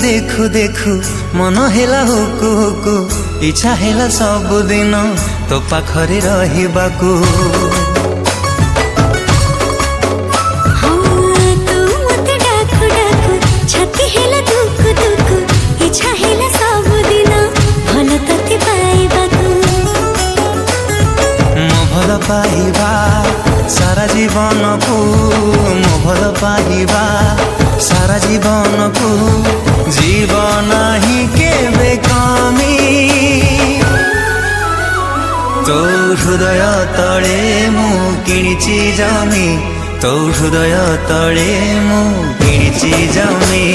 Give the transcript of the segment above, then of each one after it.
देखु देखु मन हेला हुकु हुकु इच्छा हेला सब दिन तो पाखरे रहिबाकू। भल पाइबा सारा जीवन को मो भल पाइबा सारा जीवन को जीवन ही केबे कमी तो हृदय तले मु किणिची जमी तो हृदय तले मु किणिची जमी।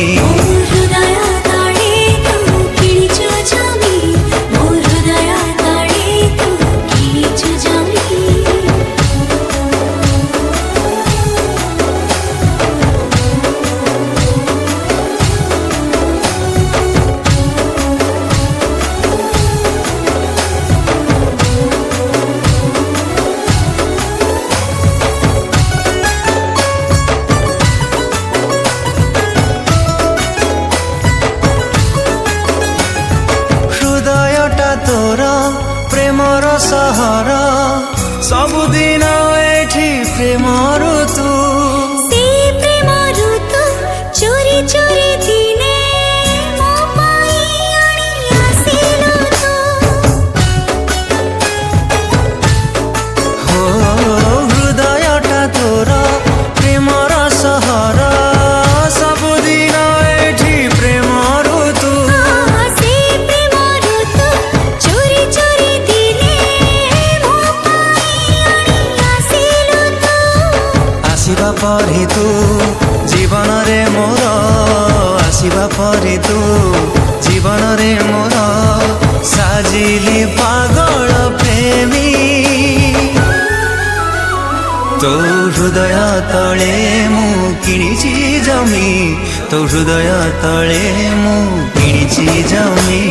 तोर प्रेमर सहर सबुदिन एठी प्रेम ऋतु प्रेम ऋतु चोरी चोरी दिने मो पाई आनी आसिलु हो हृदयटा तोर प्रेमर सहर सबुदिन एठी प्रेम ऋतु आसिबा परे तू जीवन रे मोर आसिबा परे तू जीवन रे मोर साजिली पागल प्रेमी तो हृदय तले मु किणिची जमी तो हृदय तले मु किणिची जमी।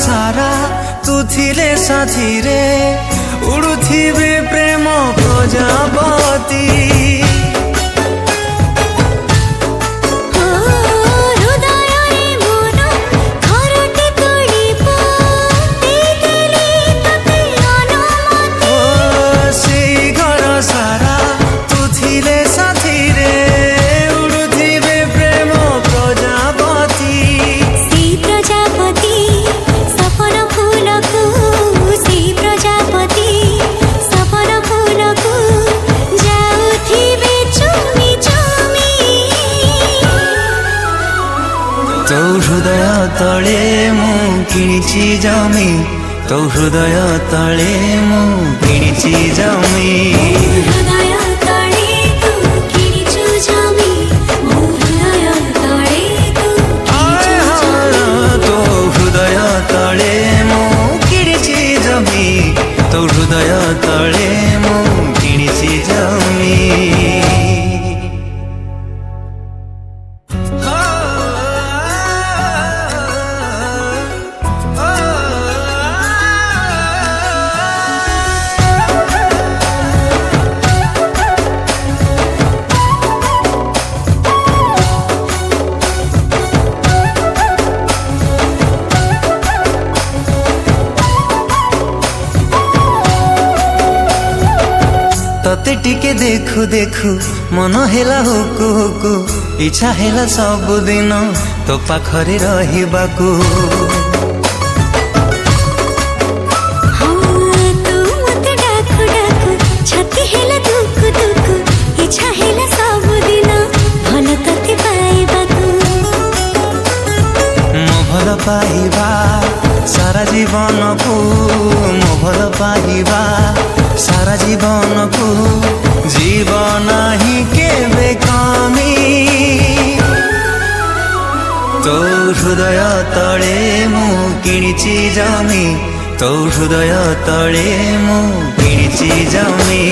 सारा तू थिले साथी रे उड़ुथिबे प्रेम प्रजापति तो हृदय तले मु किणिची जमी तो हृदय तले मु किणिची जमी। तो हृदय तले मु किणिची जमी तो हृदय तले मु किणिची जमी। तते टिके देखु देखु मन हेला हुकु हुकु इच्छा हेला सब दिन तो पाखरे रहिबाकू। मो भल पाइबा জীবনকু মো ভাল পাইবা সারা জীবনকু জীবন হি কেবে কমি তো হৃদয় তଳେ মু কিଣିছি জমি তো হৃদয় তଳେ মু কিଣିছি জমি